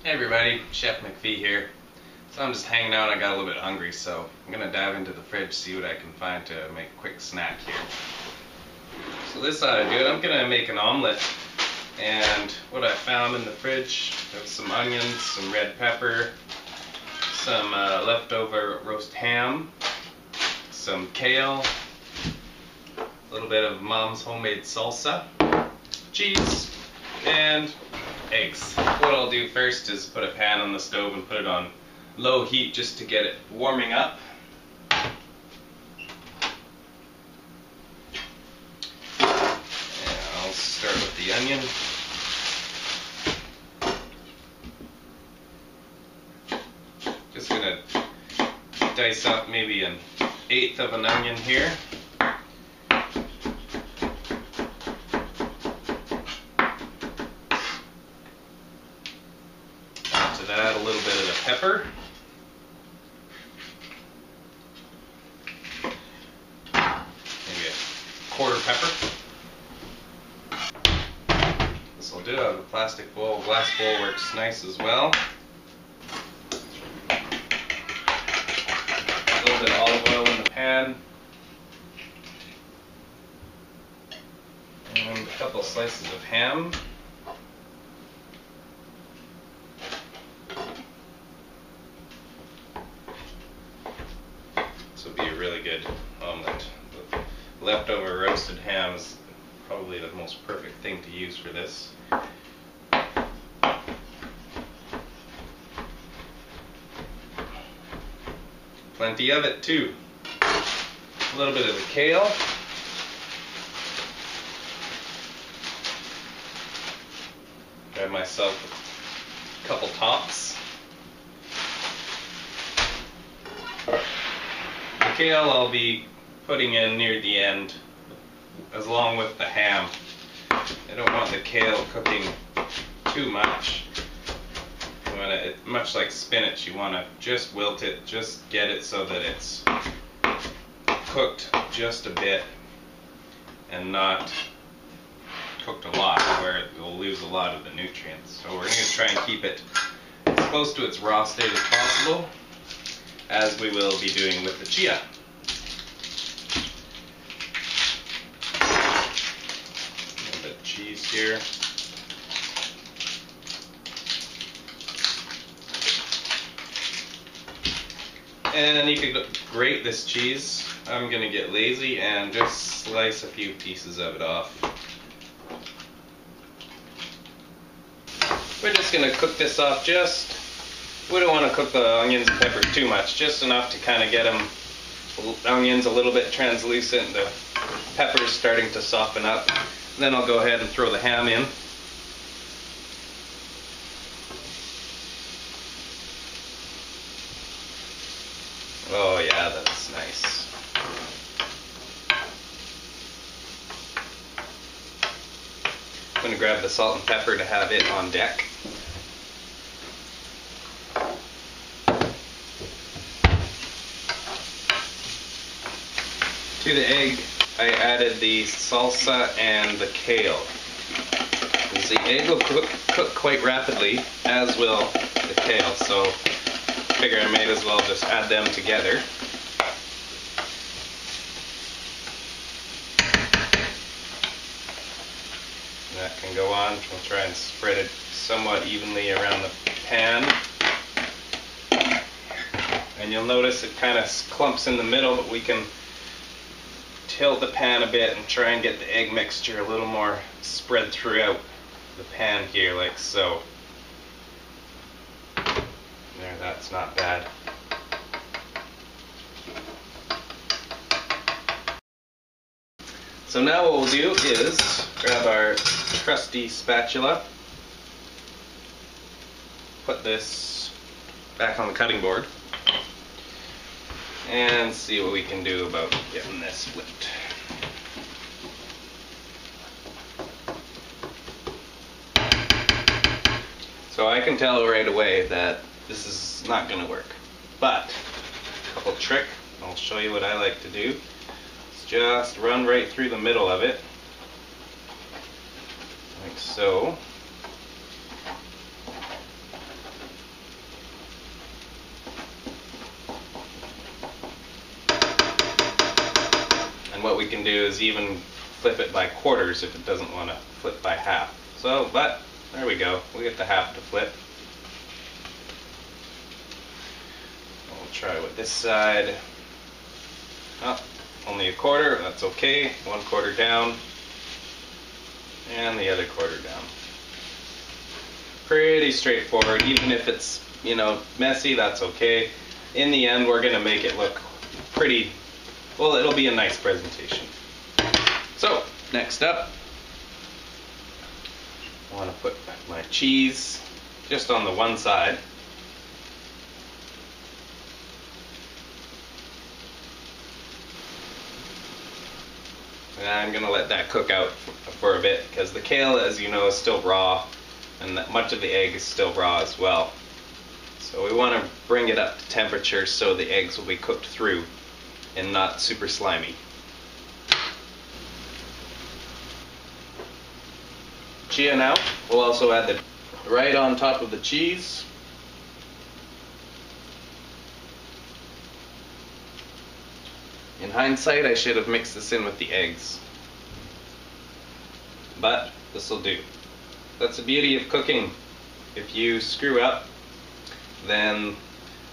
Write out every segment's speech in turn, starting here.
Hey everybody, Chef McPhee here. So I'm just hanging out. I got a little bit hungry, so I'm gonna dive into the fridge, see what I can find to make a quick snack here. So this ought to do it. I'm gonna make an omelet, and what I found in the fridge was some onions, some red pepper, some leftover roast ham, some kale, a little bit of Mom's homemade salsa, cheese, and eggs. What I'll do first is put a pan on the stove and put it on low heat just to get it warming up. And I'll start with the onion. Just gonna dice up maybe 1/8 of an onion here. Add a little bit of the pepper. Maybe a 1/4 pepper. This will do. I have a plastic bowl. Glass bowl works nice as well. A little bit of olive oil in the pan. And a couple slices of ham. This would be a really good omelet. The leftover roasted ham is probably the most perfect thing to use for this. Plenty of it too. A little bit of the kale. Grab myself a couple tops. The kale I'll be putting in near the end, as along with the ham. I don't want the kale cooking too much. You want it, much like spinach, you want to just wilt it, just get it so that it's cooked just a bit and not cooked a lot, where it will lose a lot of the nutrients. So we're going to try and keep it as close to its raw state as possible, as we will be doing with the chia. A little bit of cheese here. And you could grate this cheese. I'm going to get lazy and just slice a few pieces of it off. We're just going to cook this off we don't want to cook the onions and peppers too much, just enough to kind of get the onions a little bit translucent, the peppers starting to soften up. Then I'll go ahead and throw the ham in. Oh yeah, that's nice. I'm going to grab the salt and pepper to have it on deck. To the egg, I added the salsa and the kale. Because the egg will cook quite rapidly, as will the kale, so I figure I might as well just add them together. And that can go on. We'll try and spread it somewhat evenly around the pan. And you'll notice it kind of clumps in the middle, but we can tilt the pan a bit and try and get the egg mixture a little more spread throughout the pan here, like so. There, that's not bad. So now what we'll do is grab our trusty spatula, put this back on the cutting board, and see what we can do about getting this flipped. So I can tell right away that this is not going to work. But, a couple trick, I'll show you what I like to do. Is just run right through the middle of it, like so. And what we can do is even flip it by quarters if it doesn't want to flip by half. So, but there we go. We get the half to flip. We'll try with this side. Oh, only a quarter. That's okay. 1/4 down. And the other quarter down. Pretty straightforward. Even if it's, you know, messy, that's okay. In the end, we're going to make it look pretty, well, it'll be a nice presentation. So, next up, I want to put my cheese just on the one side. And I'm going to let that cook out for a bit because the kale, as you know, is still raw, and that much of the egg is still raw as well. So we want to bring it up to temperature so the eggs will be cooked through and not super slimy. Chia now. We'll also add the right on top of the cheese. In hindsight, I should have mixed this in with the eggs. But this will do. That's the beauty of cooking. If you screw up, then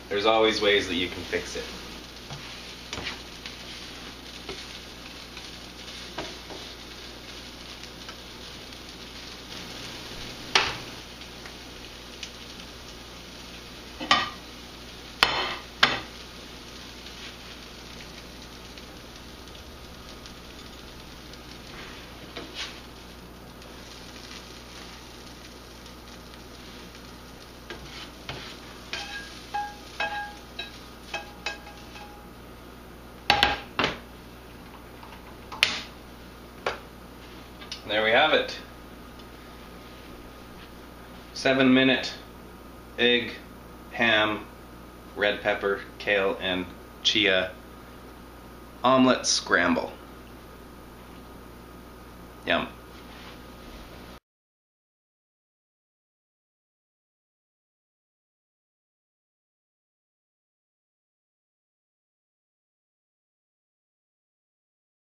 there's always ways that you can fix it. There we have it. 7-minute egg, ham, red pepper, kale, and chia omelet scramble. Yum.